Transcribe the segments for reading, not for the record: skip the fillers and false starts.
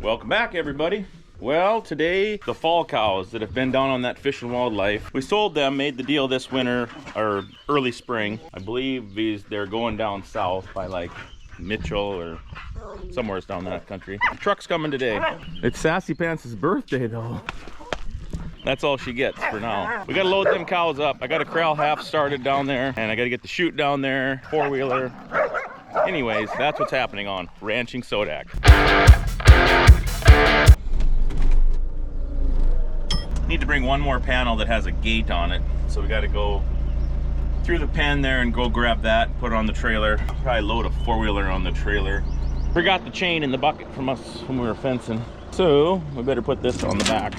Welcome back, everybody. Well, today, the fall cows that have been down on that Fish and Wildlife, we sold them, made the deal this winter, or early spring. I believe they're going down south by like Mitchell or somewhere down that country. The truck's coming today. It's Sassy Pants' birthday though. That's all she gets for now. We gotta load them cows up. I got a corral half started down there, and I gotta get the chute down there, four-wheeler. Anyways, that's what's happening on Ranching Sodak. Need to bring one more panel that has a gate on it, so we got to go through the pen there and go grab that, put it on the trailer. Probably load a four-wheeler on the trailer. Forgot the chain in the bucket from us when we were fencing, so we better put this on the back.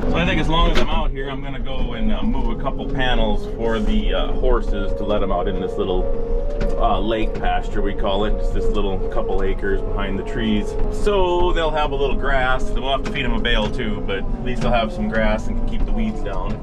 So I think as long as I'm out here, I'm gonna go and move a couple panels for the horses to let them out in this little lake pasture, we call it. Just this little couple acres behind the trees. So they'll have a little grass. We'll have to feed them a bale too, but at least they'll have some grass and can keep the weeds down.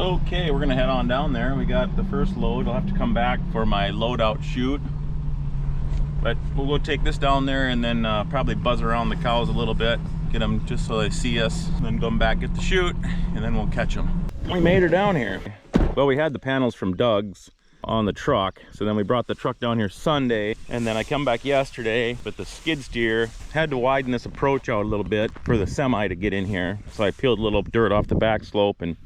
Okay, we're gonna head on down there. We got the first load. I'll have to come back for my loadout chute, but we'll go take this down there and then probably buzz around the cows a little bit, get them just so they see us, and then come back, get the chute, and then we'll catch them. We made her down here. Well, we had the panels from Doug's on the truck, so then we brought the truck down here Sunday, and then I come back yesterday, but the skid steer had to widen this approach out a little bit for the semi to get in here, so I peeled a little dirt off the back slope and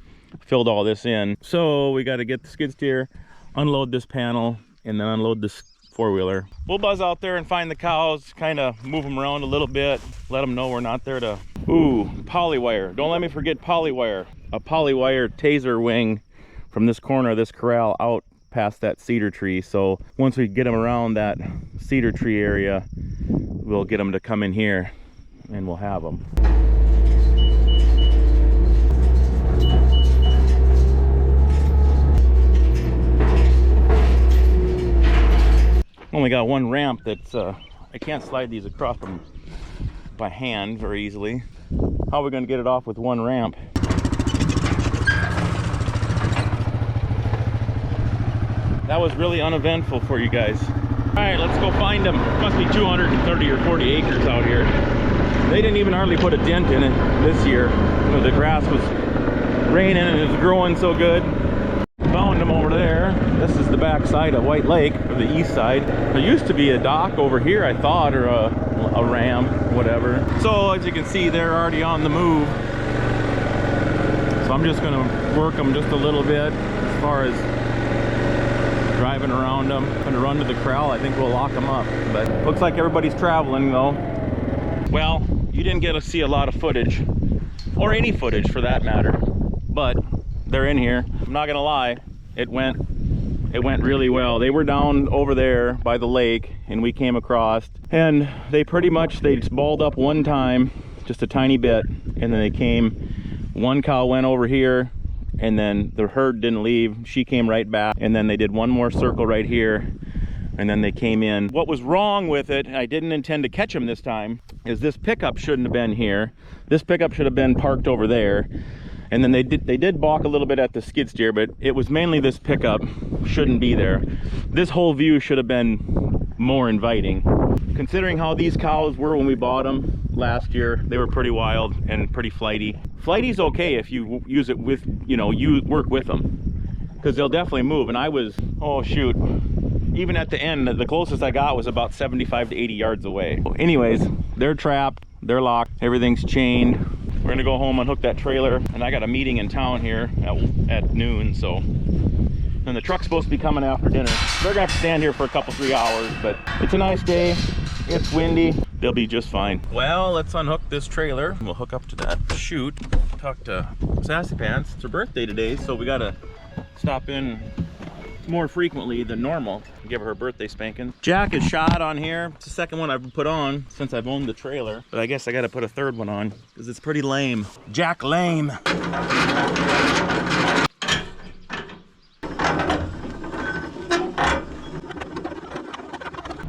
filled all this in. So we got to get the skid steer, unload this panel, and then unload this four-wheeler. We'll buzz out there and find the cows, kind of move them around a little bit, let them know we're not there to... Ooh, polywire. Don't let me forget polywire. A polywire taser wing from this corner of this corral out past that cedar tree. So once we get them around that cedar tree area, we'll get them to come in here and we'll have them. Only got one ramp that's I can't slide these across them by hand very easily. How are we going to get it off with one ramp? That was really uneventful for you guys. All right, let's go find them. Must be 230 or 40 acres out here. They didn't even hardly put a dent in it this year. You know, the grass was raining and it was growing so good. Found them over there. This is the back side of White Lake, or the east side. There used to be a dock over here, I thought, or a ram, whatever. So as you can see, they're already on the move. So I'm just gonna work them just a little bit as far as driving around them. I'm gonna run to the corral. I think we'll lock them up. But looks like everybody's traveling though. Well, you didn't get to see a lot of footage, or any footage for that matter, but they're in here. I'm not gonna lie, it went really well. They were down over there by the lake and we came across, and they just balled up one time, just a tiny bit, and then they came, one cow went over here, and then the herd didn't leave, she came right back, and then they did one more circle right here, and then they came in. What was wrong with it, I didn't intend to catch them this time, is this pickup shouldn't have been here. This pickup should have been parked over there. And then they did balk a little bit at the skid steer, but it was mainly this pickup shouldn't be there. This whole view should have been more inviting. Considering how these cows were when we bought them last year, they were pretty wild and pretty flighty. Flighty's okay if you use it with, you know, you work with them, because they'll definitely move. And I was, oh shoot, even at the end, the closest I got was about 75 to 80 yards away. Anyways, they're trapped, they're locked, everything's chained. We're gonna go home, unhook that trailer, and I got a meeting in town here at noon, so. And the truck's supposed to be coming after dinner. They're gonna have to stand here for a couple, 3 hours, but it's a nice day. It's windy. They'll be just fine. Well, let's unhook this trailer. We'll hook up to that chute. Talk to Sassy Pants. It's her birthday today, so we gotta stop in more frequently than normal. Give her birthday spanking. Jack is shot on here. It's the second one I've put on since I've owned the trailer, but I guess I gotta put a third one on because it's pretty lame. Jack lame.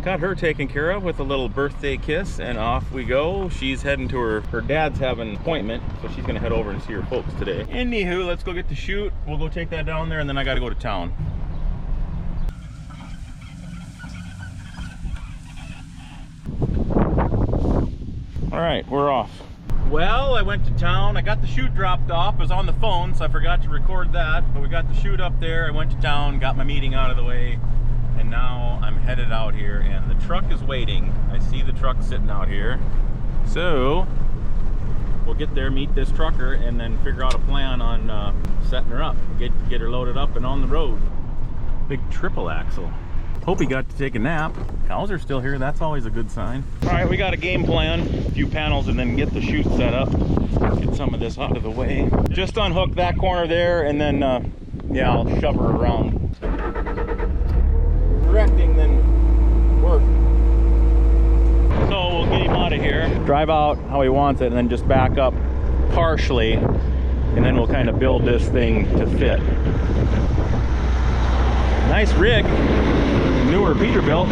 Got her taken care of with a little birthday kiss, and off we go. She's heading to her dad's having an appointment, so she's gonna head over and see her folks today. Anywho, let's go get the chute. We'll go take that down there, and then I gotta go to town. All right, we're off. Well, I went to town. I got the chute dropped off. I was on the phone, so I forgot to record that, but we got the chute up there. I went to town, got my meeting out of the way, and now I'm headed out here, and the truck is waiting. I see the truck sitting out here. So we'll get there, meet this trucker, and then figure out a plan on setting her up. Get her loaded up and on the road. Big triple axle. Hope he got to take a nap. Cows are still here, that's always a good sign. All right, we got a game plan. A few panels and then get the chute set up. Get some of this out of the way. Just unhook that corner there, and then yeah, I'll shove her around. Directing then work. So we'll get him out of here. Drive out how he wants it, and then just back up partially, and then we'll kind of build this thing to fit. Nice rig. Newer Peterbilt.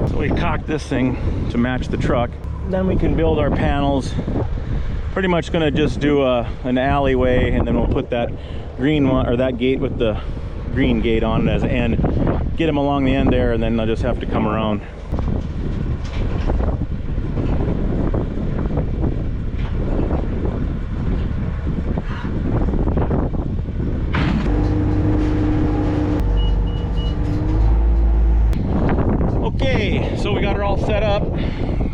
So we cocked this thing to match the truck. Then we can build our panels. Pretty much gonna just do an alleyway, and then we'll put that green one, or that gate with the green gate on it as an end. Get them along the end there, and then they'll just have to come around. Okay, so we got her all set up.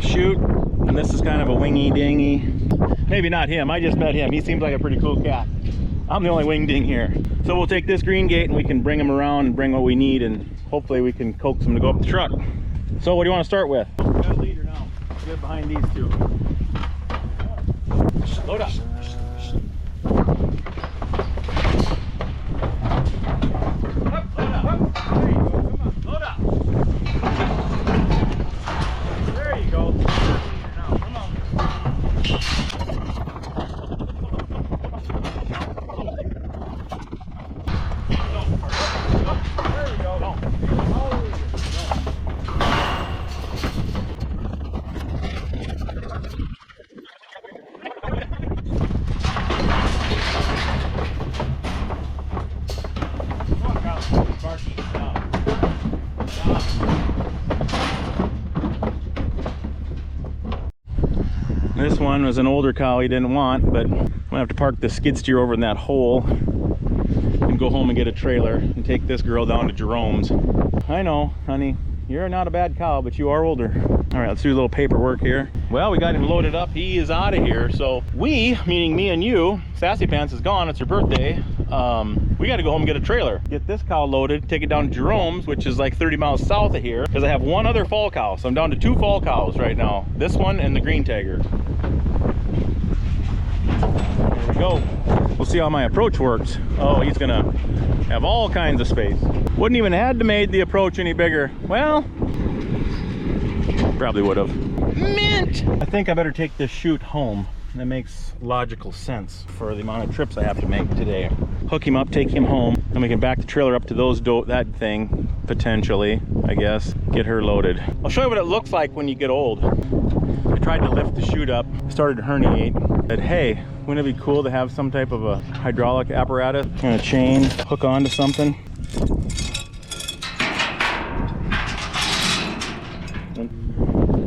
Chute, and this is kind of a wingy dingy. Maybe not him, I just met him. He seems like a pretty cool cat. I'm the only wing ding here. So we'll take this green gate and we can bring him around and bring what we need, and hopefully we can coax him to go up the truck. So what do you want to start with? We got a leader now. Get behind these two. Load up. This one was an older cow he didn't want, but I'm gonna have to park the skid steer over in that hole and go home and get a trailer and take this girl down to Jerome's. I know, honey, you're not a bad cow, but you are older. All right, let's do a little paperwork here. Well, we got him loaded up. He is out of here. So we, meaning me and you, Sassy Pants is gone. It's her birthday. We got to go home and get a trailer. Get this cow loaded, take it down to Jerome's, which is like 30 miles south of here, because I have one other fall cow. So I'm down to 2 fall cows right now. This one and the green tagger. There we go. We'll see how my approach works. Oh, he's gonna have all kinds of space. Wouldn't even had to made the approach any bigger. Well, probably would have. Mint! I think I better take this chute home. That makes logical sense for the amount of trips I have to make today. Hook him up, take him home, and we can back the trailer up to that thing, potentially, I guess. Get her loaded. I'll show you what it looks like when you get old. I tried to lift the chute up, started to herniate. Said, hey, wouldn't it be cool to have some type of a hydraulic apparatus and a chain, hook onto something?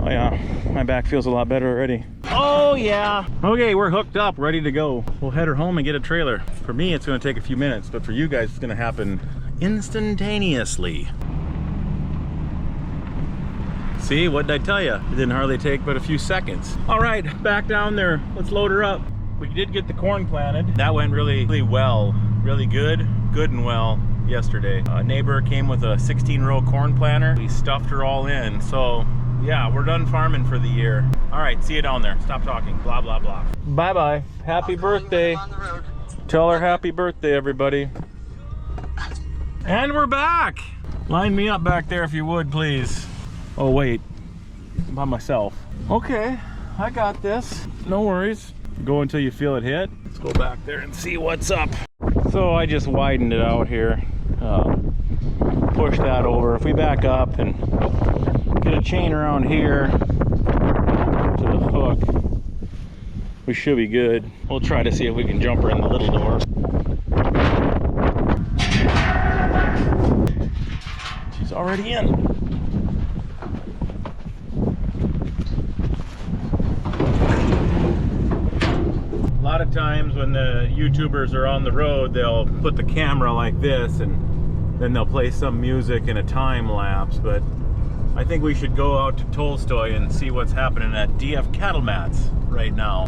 Oh yeah, my back feels a lot better already. Oh yeah. Okay, we're hooked up, ready to go. We'll head her home and get a trailer. For me, it's gonna take a few minutes, but for you guys, it's gonna happen instantaneously. See, what did I tell you? It didn't hardly take but a few seconds. All right, back down there. Let's load her up. We did get the corn planted. That went really well, really good and well yesterday. A neighbor came with a 16-row corn planter. We stuffed her all in, so yeah, we're done farming for the year. All right, see you down there. Stop talking, blah, blah, blah. Bye-bye, happy birthday. Tell her happy birthday, everybody. And we're back. Line me up back there if you would, please. Oh wait, I'm by myself. Okay, I got this, no worries. Go until you feel it hit. Let's go back there and see what's up. So I just widened it out here. Push that over. If we back up and get a chain around here to the hook, we should be good. We'll try to see if we can jump her in the little door. She's already in. A lot of times when the YouTubers are on the road, they'll put the camera like this and then they'll play some music in a time lapse, but I think we should go out to Tolstoy and see what's happening at DF Cattle Mats right now.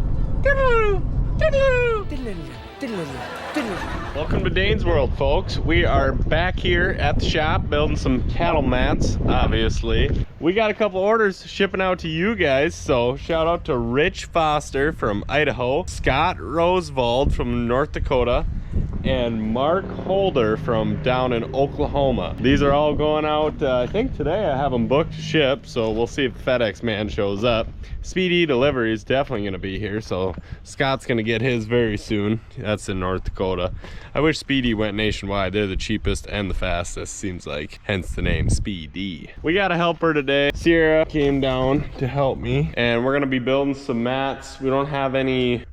Welcome to Dane's World, folks. We are back here at the shop building some cattle mats, obviously. We got a couple orders shipping out to you guys, so shout out to Rich Foster from Idaho, Scott Rosewald from North Dakota, and Mark Holder from down in Oklahoma. These are all going out, I think today I have them booked to ship, so we'll see if the FedEx man shows up. Speedy delivery is definitely going to be here, so Scott's going to get his very soon. That's in North Dakota. I wish Speedy went nationwide. They're the cheapest and the fastest, seems like, hence the name Speedy. We got a helper today. Sierra came down to help me, and we're going to be building some mats. We don't have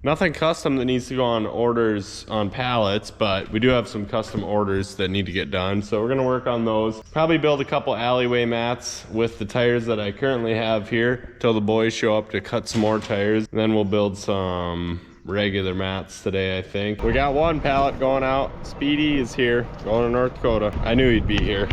nothing custom that needs to go on orders on pallets, but we do have some custom orders that need to get done, so we're going to work on those. Probably build a couple alleyway mats with the tires that I currently have here till the boys show up to cut some more tires. And then we'll build some regular mats today, I think. We got one pallet going out. Speedy is here, going to North Dakota. I knew he'd be here.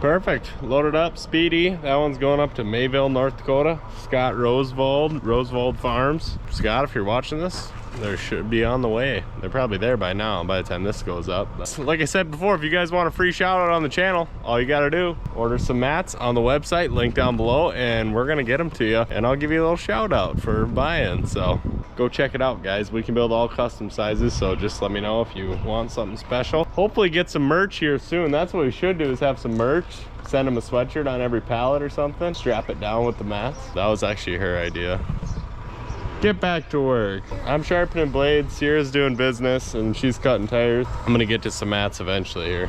Perfect, loaded up, Speedy. That one's going up to Mayville, North Dakota. Scott Rosewald Farms. Scott, if you're watching this, they should be on the way. They're probably there by now by the time this goes up. But like I said before, if you guys want a free shout out on the channel, all you gotta do, order some mats on the website, link down below, and we're gonna get them to you, and I'll give you a little shout out for buying. So go check it out, guys. We can build all custom sizes, so just let me know if you want something special. Hopefully get some merch here soon. That's what we should do, is have some merch. Send them a sweatshirt on every pallet or something. Strap it down with the mats. That was actually her idea. Get back to work. I'm sharpening blades, Sierra's doing business, and she's cutting tires. I'm gonna get to some mats eventually here.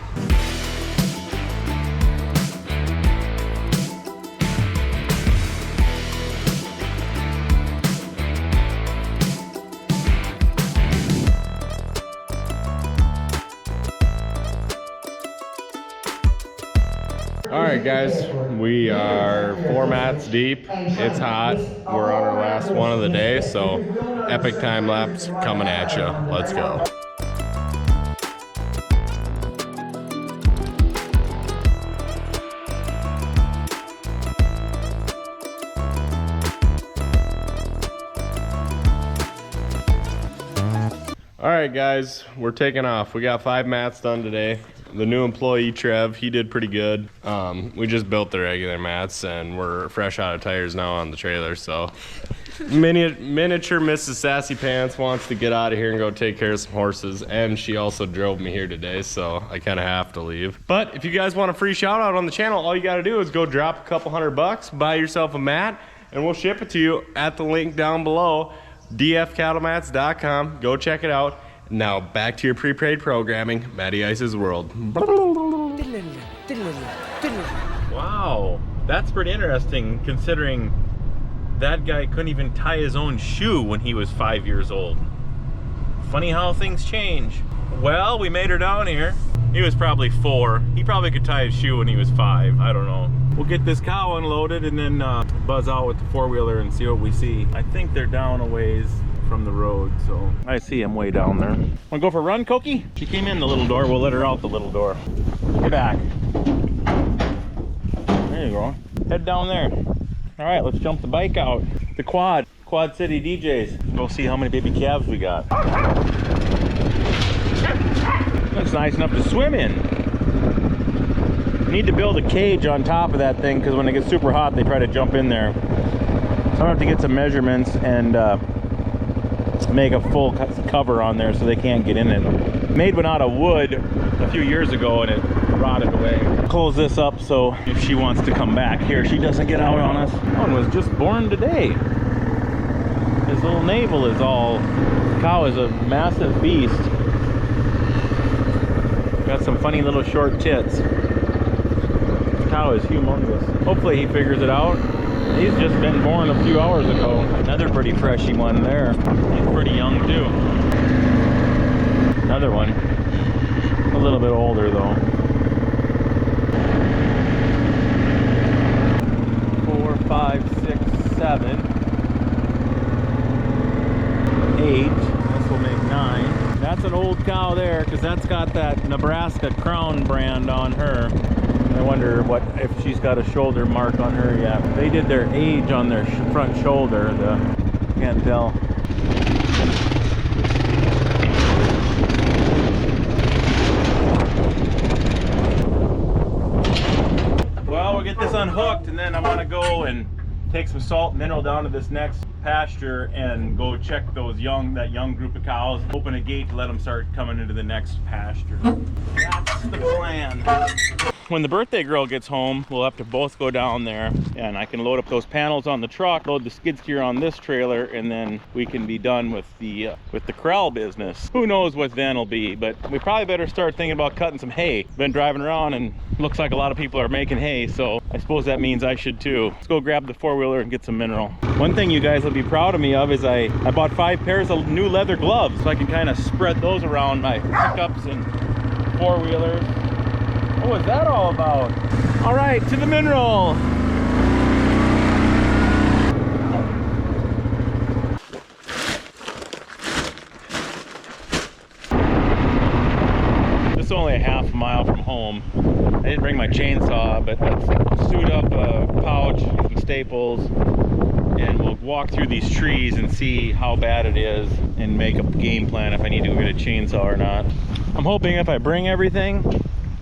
All right, guys, we are 4 mats deep. It's hot. We're on our last one of the day, so epic time lapse coming at you. Let's go. All right, guys, we're taking off. We got 5 mats done today. The new employee, Trev, he did pretty good. We just built the regular mats, and we're fresh out of tires now on the trailer, so Miniature Mrs. Sassy Pants wants to get out of here and go take care of some horses, and she also drove me here today, so I kind of have to leave. But if you guys want a free shout out on the channel, all you got to do is go drop a couple $100, buy yourself a mat, and we'll ship it to you at the link down below, dfcattlemats.com. Go check it out. Now back to your prepaid programming, Matty Ice's World. Wow, that's pretty interesting considering that guy couldn't even tie his own shoe when he was 5 years old. Funny how things change. Well, we made her down here. He was probably 4. He probably could tie his shoe when he was 5. I don't know. We'll get this cow unloaded and then buzz out with the 4-wheeler and see what we see. I think they're down a ways from the road, so I see him way down there. Wanna go for a run, Koki? She came in the little door. We'll let her out the little door. Get back. There you go. Head down there. All right, let's jump the bike out. The Quad City DJs. Go see how many baby calves we got. That's nice enough to swim in. We need to build a cage on top of that thing because when it gets super hot, they try to jump in there. So I'm gonna have to get some measurements and make a full cover on there so they can't get in it. Made one out of wood a few years ago and it rotted away. Close this up so if she wants to come back here, she doesn't get out on us. One was just born today. His little navel is all, the cow is a massive beast. Got some funny little short tits. The cow is humongous. Hopefully he figures it out. He's just been born a few hours ago. Another pretty freshy one there. He's pretty young too. Another one. A little bit older though. 4, 5, 6, 7, 8. This will make 9. That's an old cow there because that's got that Nebraska Crown brand on her. I wonder what if she's got a shoulder mark on her yet. They did their age on their front shoulder. Can't tell. Well, we'll get this unhooked and then I want to go and take some salt mineral down to this next pasture and go check that young group of cows. Open a gate to let them start coming into the next pasture. That's the plan. When the birthday girl gets home, we'll have to both go down there and I can load up those panels on the truck, load the skid steer on this trailer, and then we can be done with the corral business. Who knows what then will be, but we probably better start thinking about cutting some hay. Been driving around and looks like a lot of people are making hay, so I suppose that means I should too. Let's go grab the 4-wheeler and get some mineral. One thing you guys will be proud of me of is I bought 5 pairs of new leather gloves so I can kind of spread those around my pickups and 4-wheelers. What was that all about? All right, to the mineral. This is only a half mile from home. I didn't bring my chainsaw, but let's suit up a pouch, some staples, and we'll walk through these trees and see how bad it is and make a game plan if I need to go get a chainsaw or not. I'm hoping if I bring everything,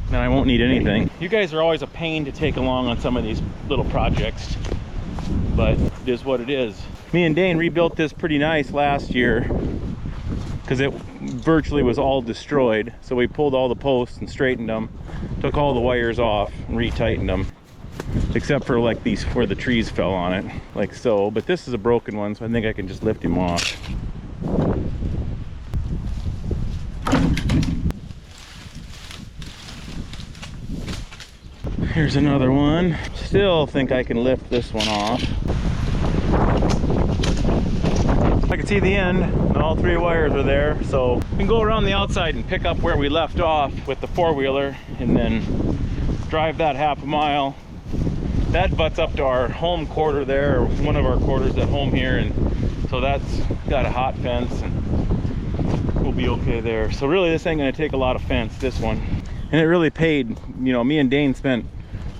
then I won't need anything. You guys are always a pain to take along on some of these little projects, but it is what it is. Me and Dane rebuilt this pretty nice last year because it virtually was all destroyed. So we pulled all the posts and straightened them, took all the wires off and retightened them, except for like these where the trees fell on it, like so. But this is a broken one, so I think I can just lift him off. Here's another one. Still think I can lift this one off. I can see the end. All 3 wires are there, so we can go around the outside and pick up where we left off with the 4-wheeler and then drive that half a mile. That butts up to our home quarter there, or one of our quarters at home here, and so that's got a hot fence and we'll be okay there. So really this ain't gonna take a lot of fence, this one. And it really paid. You know, me and Dane spent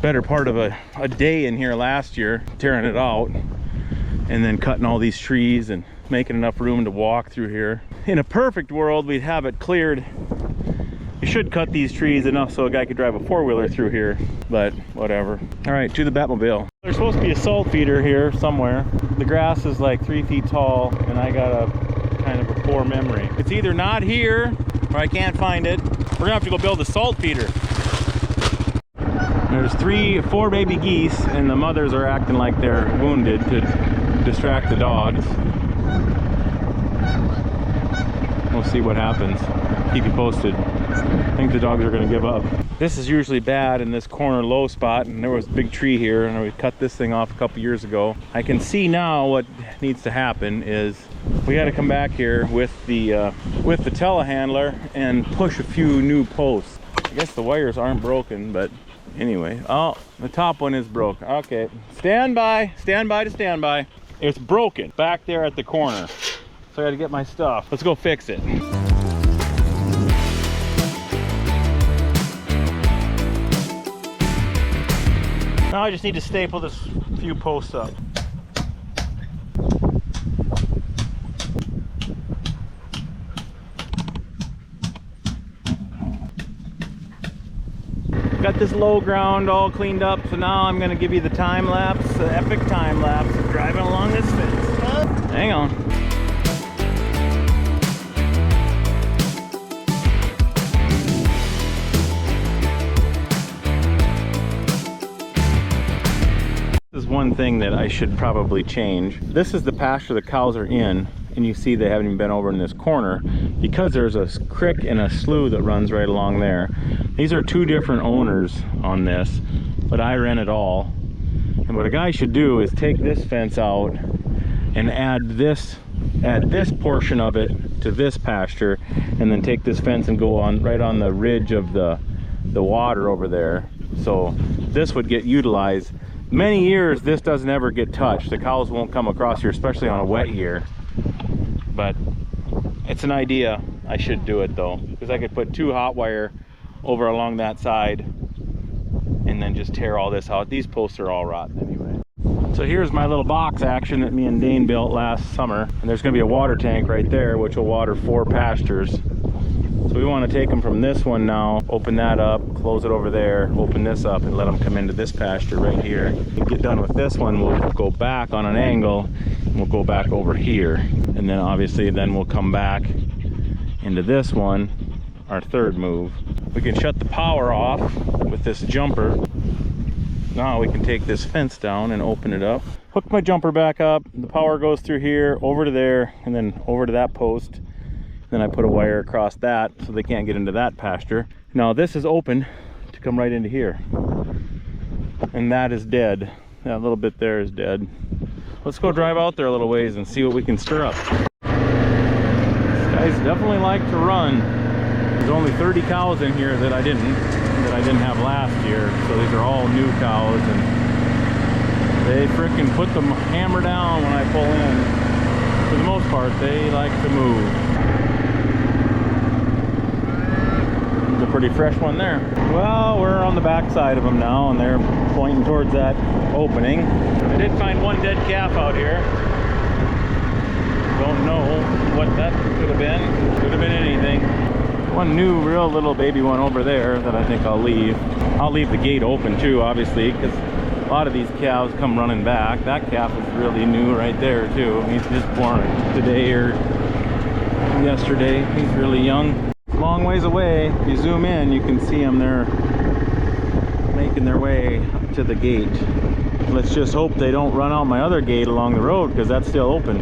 better part of a day in here last year tearing it out and then cutting all these trees and making enough room to walk through here. In a perfect world, we'd have it cleared. You should cut these trees enough so a guy could drive a 4-wheeler through here, but whatever. All right, to the Batmobile. There's supposed to be a salt feeder here somewhere. The grass is like 3 feet tall, and I got a kind of a poor memory. It's either not here, or I can't find it. We're gonna have to go build a salt feeder. There's 4 baby geese, and the mothers are acting like they're wounded to distract the dogs. We'll see what happens. Keep you posted. I think the dogs are gonna give up. This is usually bad in this corner low spot, and there was a big tree here, and we cut this thing off a couple years ago. I can see now what needs to happen is we got to come back here with the telehandler and push a few new posts. I guess the wires aren't broken, but anyway. Oh, the top one is broke. Okay, stand by to stand by. It's broken back there at the corner, so I got to get my stuff. Let's go fix it. Now I just need to staple this few posts up. Got this low ground all cleaned up, so now I'm going to give you the time lapse, the epic time lapse of driving along this fence. Hang on. This is one thing that I should probably change. This is the pasture the cows are in, and you see they haven't even been over in this corner because there's a creek and a slough that runs right along there. These are 2 different owners on this, but I rent it all. And what a guy should do is take this fence out and add this portion of it to this pasture, and then take this fence and go on right on the ridge of the water over there. So this would get utilized. Many years this doesn't ever get touched. The cows won't come across here, especially on a wet year. But it's an idea. I should do it though, because I could put 2 hot wire over along that side and then just tear all this out. These posts are all rotten anyway. So here's my little box action that me and Dane built last summer, and there's going to be a water tank right there which will water 4 pastures. So we want to take them from this one now, open that up, close it over there, open this up, and let them come into this pasture right here. When we get done with this one, we'll go back on an angle, and we'll go back over here. And then obviously then we'll come back into this one, our 3rd move. We can shut the power off with this jumper. Now we can take this fence down and open it up. Hook my jumper back up, the power goes through here, over to there, and then over to that post. Then I put a wire across that so they can't get into that pasture. Now this is open to come right into here. And that is dead. That little bit there is dead. Let's go drive out there a little ways and see what we can stir up. These guys definitely like to run. There's only 30 cows in here that I didn't have last year. So these are all new cows, and they frickin' put the hammer down when I pull in. For the most part, they like to move. Pretty fresh one there. Well, we're on the back side of them now, and they're pointing towards that opening. I did find 1 dead calf out here. Don't know what that could have been. Could have been anything. 1 new real little baby one over there that I think I'll leave. I'll leave the gate open too, obviously, because a lot of these cows come running back. That calf is really new right there too. He's just born today or yesterday. He's really young. Long ways away. If you zoom in, you can see them there making their way to the gate. Let's just hope they don't run out my other gate along the road, because that's still open.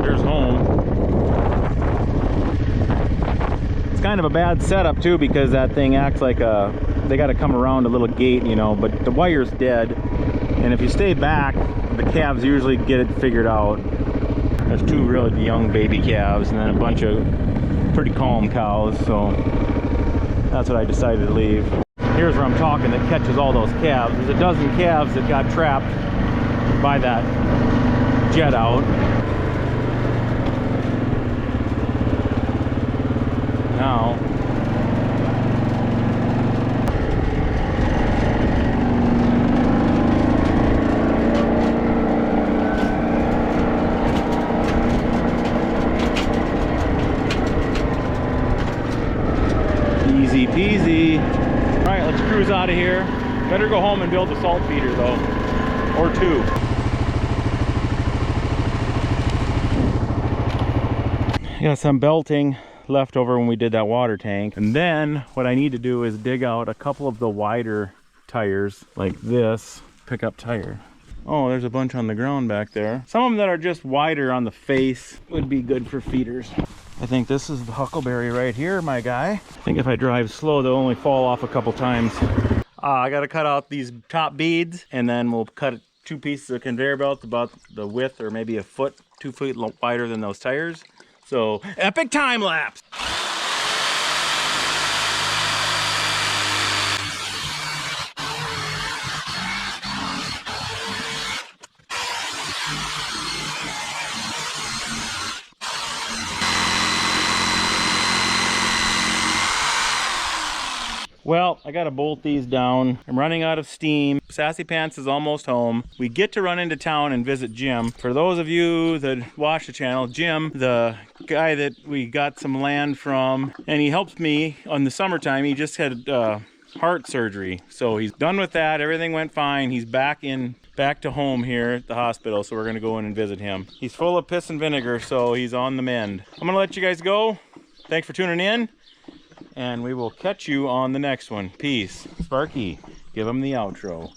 There's home. It's kind of a bad setup too, because that thing acts like they got to come around a little gate, you know, but the wire's dead, and if you stay back, the calves usually get it figured out. There's 2 really young baby calves, and then a bunch of pretty calm cows, so that's what I decided to leave. Here's where I'm talking that catches all those calves. There's a dozen calves that got trapped by that jet out. Now easy peasy. All right, let's cruise out of here. Better go home and build the salt feeder though. or 2. Got some belting left over when we did that water tank. And then what I need to do is dig out a couple of the wider tires like this pickup tire. Oh, there's a bunch on the ground back there. Some of them that are just wider on the face would be good for feeders. I think this is the huckleberry right here, my guy. I think if I drive slow, they'll only fall off a couple times. I gotta cut out these top beads, and then we'll cut 2 pieces of conveyor belt about the width or maybe a foot, 2 feet wider than those tires. So, epic time lapse! Well, I gotta bolt these down. I'm running out of steam. Sassy Pants is almost home. We get to run into town and visit Jim. For those of you that watch the channel, Jim, the guy that we got some land from, and he helps me on the summertime. He just had heart surgery, so he's done with that. Everything went fine. He's back to home here at the hospital, so we're gonna go in and visit him. He's full of piss and vinegar, so he's on the mend. I'm gonna let you guys go. Thanks for tuning in, and we will catch you on the next one. Peace. Sparky, give him the outro.